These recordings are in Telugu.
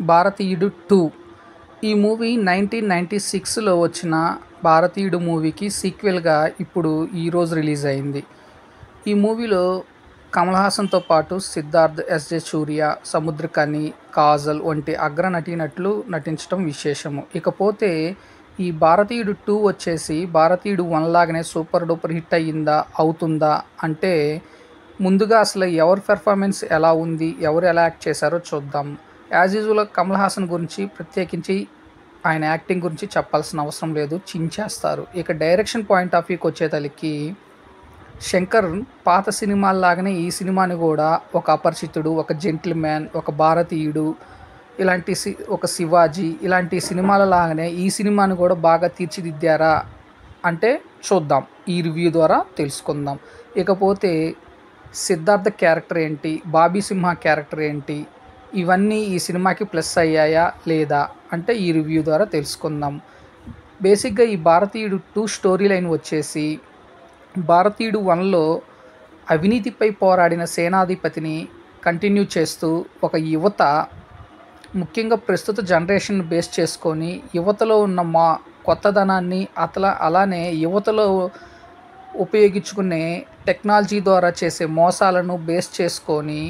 భారతీయుడు 2 ఈ మూవీ 1996లో వచ్చిన భారతీయుడు మూవీకి సీక్వెల్గా ఇప్పుడు ఈరోజు రిలీజ్ అయింది. ఈ మూవీలో కమల్ హాసన్తో పాటు సిద్ధార్థ్, ఎస్జే సూర్య, సముద్రఖని, కాజల్ వంటి అగ్ర నటీనటులు నటించడం విశేషము. ఇకపోతే ఈ భారతీయుడు 2 వచ్చేసి భారతీయుడు 1 లాగానే సూపర్ డూపర్ హిట్ అయ్యిందా, అవుతుందా అంటే ముందుగా అసలు ఎవరి పెర్ఫార్మెన్స్ ఎలా ఉంది, ఎవరు ఎలా యాక్ట్ చేశారో చూద్దాం. యాజ్ యూజువల్ కమల్ హాసన్ గురించి ప్రత్యేకించి ఆయన యాక్టింగ్ గురించి చెప్పాల్సిన అవసరం లేదు, చించేస్తారు. ఇక డైరెక్షన్ పాయింట్ ఆఫ్ వ్యూకి వచ్చేతలకి శంకర్ పాత సినిమాల్లాగానే ఈ సినిమాని కూడా ఒక అపరిచితుడు, ఒక జెంటిల్మ్యాన్, ఒక భారతీయుడు, ఇలాంటి ఒక శివాజీ ఇలాంటి సినిమాల లాగానే ఈ సినిమాని కూడా బాగా తీర్చిదిద్దారా అంటే చూద్దాం, ఈ రివ్యూ ద్వారా తెలుసుకుందాం. ఇకపోతే సిద్ధార్థ క్యారెక్టర్ ఏంటి, బాబీ సింహ క్యారెక్టర్ ఏంటి, ఇవన్నీ ఈ సినిమాకి ప్లస్ అయ్యాయా లేదా అంటే ఈ రివ్యూ ద్వారా తెలుసుకుందాం. బేసిక్గా ఈ భారతీయుడు 2 స్టోరీ లైన్ వచ్చేసి భారతీయుడు 1లో అవినీతిపై పోరాడిన సేనాధిపతిని కంటిన్యూ చేస్తూ ఒక యువత, ముఖ్యంగా ప్రస్తుత జనరేషన్ బేస్ చేసుకొని యువతలో ఉన్న కొత్తదనాన్ని అలానే యువతలో ఉపయోగించుకునే టెక్నాలజీ ద్వారా చేసే మోసాలను బేస్ చేసుకొని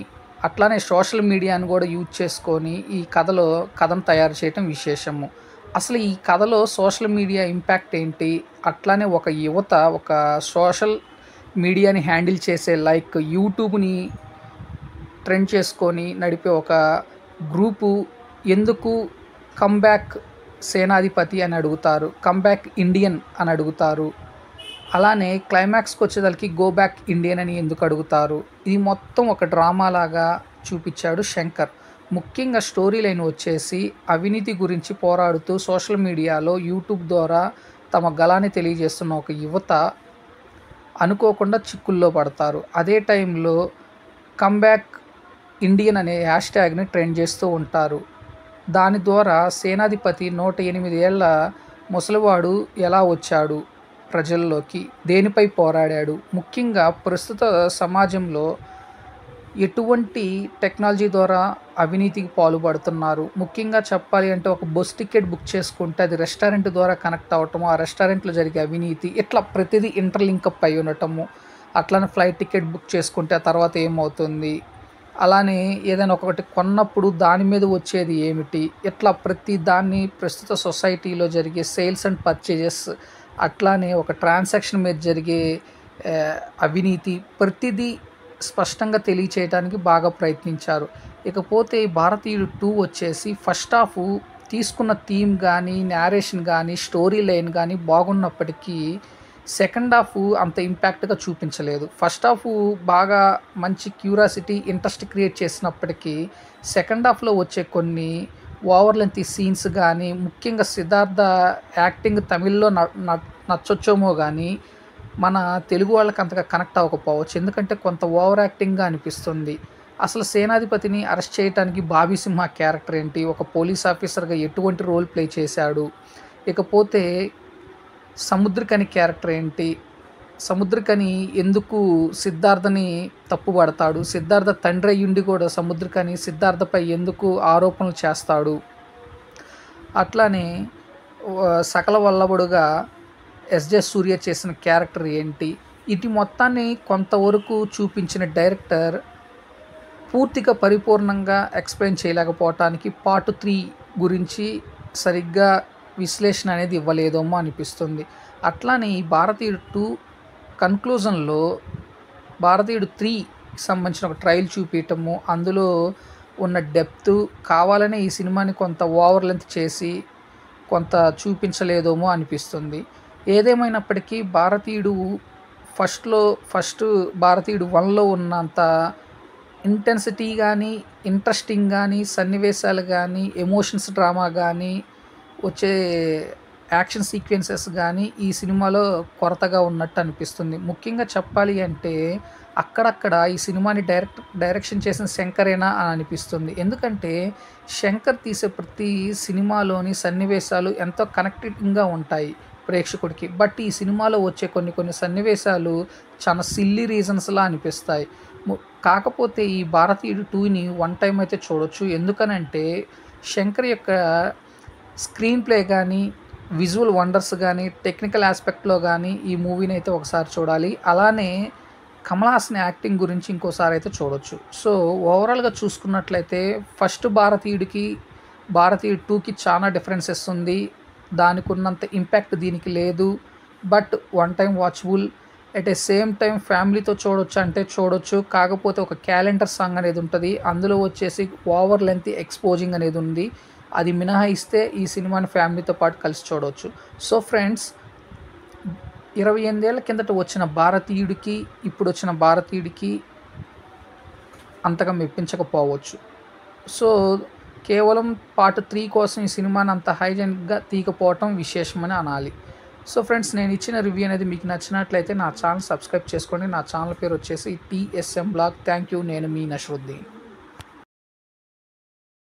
అట్లానే సోషల్ మీడియాను కూడా యూజ్ చేసుకొని ఈ కథను తయారు చేయటం విశేషము. అసలు ఈ కథలో సోషల్ మీడియా ఇంపాక్ట్ ఏంటి, అట్లానే ఒక యువత ఒక సోషల్ మీడియాని హ్యాండిల్ చేసే లైక్ యూట్యూబ్ని ట్రెండ్ చేసుకొని నడిపే ఒక గ్రూపు ఎందుకు కమ్బ్యాక్ సేనాధిపతి అని అడుగుతారు, కమ్బ్యాక్ ఇండియన్ అని అడుగుతారు, అలానే క్లైమాక్స్కి వచ్చేదానికి గో బ్యాక్ ఇండియన్ అని ఎందుకు అడుగుతారు. ఇది మొత్తం ఒక డ్రామా లాగా చూపించాడు శంకర్. ముఖ్యంగా స్టోరీ లైన్ వచ్చేసి అవినీతి గురించి పోరాడుతూ సోషల్ మీడియాలో యూట్యూబ్ ద్వారా తమ గళాన్ని తెలియజేస్తున్న ఒక యువత అనుకోకుండా చిక్కుల్లో పడతారు. అదే టైంలో కమ్బ్యాక్ ఇండియన్ అనే హ్యాష్ ట్యాగ్ని ట్రెండ్ చేస్తూ ఉంటారు. దాని ద్వారా సేనాధిపతి 108 ఏళ్ల ముసలివాడు ఎలా వచ్చాడు ప్రజల్లోకి, దేనిపై పోరాడాడు, ముఖ్యంగా ప్రస్తుత సమాజంలో ఎటువంటి టెక్నాలజీ ద్వారా అవినీతికి పాల్పడుతున్నారు. ముఖ్యంగా చెప్పాలి అంటే ఒక బస్ టికెట్ బుక్ చేసుకుంటే అది రెస్టారెంట్ ద్వారా కనెక్ట్ అవ్వటము, ఆ రెస్టారెంట్లో జరిగే అవినీతి, ఇట్లా ప్రతిదీ ఇంటర్లింకప్ అయి ఉండటము. అట్లానే ఫ్లైట్ టికెట్ బుక్ చేసుకుంటే ఆ తర్వాత ఏమవుతుంది, అలానే ఏదైనా ఒకటి కొన్నప్పుడు దాని మీద వచ్చేది ఏమిటి, ఇట్లా ప్రతి దాన్ని ప్రస్తుత సొసైటీలో జరిగే సేల్స్ అండ్ పర్చేజెస్, అట్లానే ఒక ట్రాన్సాక్షన్ మీద జరిగే అవినీతి, ప్రతిదీ స్పష్టంగా తెలియచేయడానికి బాగా ప్రయత్నించారు. ఇకపోతే భారతీయుడు 2 వచ్చేసి ఫస్ట్ హాఫ్ తీసుకున్న థీమ్ కానీ, నేరేషన్ కానీ, స్టోరీ లైన్ కానీ బాగున్నప్పటికీ సెకండ్ హాఫ్ అంత ఇంపాక్ట్గా చూపించలేదు. ఫస్ట్ హాఫ్ బాగా మంచి క్యూరియాసిటీ, ఇంట్రెస్ట్ క్రియేట్ చేసినప్పటికీ సెకండ్ హాఫ్లో వచ్చే కొన్ని ఓవర్ లెంత్ సీన్స్ కానీ, ముఖ్యంగా సిద్ధార్థ యాక్టింగ్ తమిళ్లో నచ్చొచ్చేమో కానీ మన తెలుగు వాళ్ళకి అంతగా కనెక్ట్ అవ్వకపోవచ్చు, ఎందుకంటే కొంత ఓవర్ యాక్టింగ్గా అనిపిస్తుంది. అసలు సేనాధిపతిని అరెస్ట్ చేయడానికి బాబీ సింహ క్యారెక్టర్ ఏంటి, ఒక పోలీస్ ఆఫీసర్గా ఎటువంటి రోల్ ప్లే చేశాడు. ఇకపోతే సముద్రఖని క్యారెక్టర్ ఏంటి, సముద్రఖని ఎందుకు సిద్ధార్థని తప్పుపడతాడు, సిద్ధార్థ తండ్రి అయ్యుండి కూడా సముద్రఖని సిద్ధార్థపై ఎందుకు ఆరోపణలు చేస్తాడు, అట్లానే సకల వల్లభుడుగా ఎస్జే సూర్య చేసిన క్యారెక్టర్ ఏంటి, ఇటు మొత్తాన్ని కొంతవరకు చూపించిన డైరెక్టర్ పూర్తిగా పరిపూర్ణంగా ఎక్స్ప్లెయిన్ చేయలేకపోవటానికి పార్ట్ 3 గురించి సరిగ్గా విశ్లేషణ అనేది ఇవ్వలేదేమో అనిపిస్తుంది. అట్లానే ఈ భారతీయుడు 2 కన్క్లూజన్లో భారతీయుడు 3కి సంబంధించిన ఒక ట్రయల్ చూపించటము, అందులో ఉన్న డెప్త్ కావాలనే ఈ సినిమాని కొంత ఓవర్ లెంత్ చేసి కొంత చూపించలేదేమో అనిపిస్తుంది. ఏదేమైనప్పటికీ భారతీయుడు ఫస్ట్ భారతీయుడు 1లో ఉన్నంత ఇంటెన్సిటీ కానీ, ఇంట్రెస్టింగ్ కానీ, సన్నివేశాలు కానీ, ఎమోషన్స్ డ్రామా కానీ, వచ్చే యాక్షన్ సీక్వెన్సెస్ కానీ ఈ సినిమాలో కొరతగా ఉన్నట్టు అనిపిస్తుంది. ముఖ్యంగా చెప్పాలి అంటే అక్కడక్కడ ఈ సినిమాని డైరెక్షన్ చేసిన శంకరేనా అని అనిపిస్తుంది. ఎందుకంటే శంకర్ తీసే ప్రతి సినిమాలోని సన్నివేశాలు ఎంతో కనెక్టింగ్గా ఉంటాయి ప్రేక్షకుడికి. బట్ ఈ సినిమాలో వచ్చే కొన్ని సన్నివేశాలు చాలా సిల్లీ రీజన్స్లా అనిపిస్తాయి. కాకపోతే ఈ భారతీయుడు 2ని వన్ టైం అయితే చూడొచ్చు. ఎందుకనంటే శంకర్ యొక్క స్క్రీన్ ప్లే కానీ, విజువల్ వండర్స్ కానీ, టెక్నికల్ ఆస్పెక్ట్లో కానీ ఈ మూవీని అయితే ఒకసారి చూడాలి. అలానే కమల్ హాసన్ యాక్టింగ్ గురించి ఇంకోసారి అయితే చూడొచ్చు. సో ఓవరాల్గా చూసుకున్నట్లయితే ఫస్ట్ భారతీయుడికి, భారతీయుడు 2కి చాలా డిఫరెన్సెస్ ఉంది. దానికి ఉన్నంత ఇంపాక్ట్ దీనికి లేదు. But one time watchable. At a same time ఫ్యామిలీతో చూడొచ్చు అంటే చూడొచ్చు. కాకపోతే ఒక క్యాలెండర్ సాంగ్ అనేది ఉంటుంది. అందులో వచ్చేసి ఓవర్ లెంత్ ఎక్స్పోజింగ్ అనేది ఉంది. అది మినహాయిస్తే ఈ సినిమాని ఫ్యామిలీతో పాటు కలిసి చూడవచ్చు. సో ఫ్రెండ్స్, 28 ఏళ్ల కిందట వచ్చిన భారతీయుడికి, ఇప్పుడు వచ్చిన భారతీయుడికి అంతగా మెప్పించకపోవచ్చు. సో కేవలం పార్ట్ 3 కోసం ఈ సినిమాని అంత హైజెన్గా తీయకపోవటం విశేషమని అనాలి. సో ఫ్రెండ్స్, నేను ఇచ్చిన రివ్యూ అనేది మీకు నచ్చినట్లయితే నా ఛానల్ సబ్స్క్రైబ్ చేసుకోండి. నా ఛానల్ పేరు వచ్చేసి TSM బ్లాగ్. Thank you. నేను మీ నషరుద్దీన్.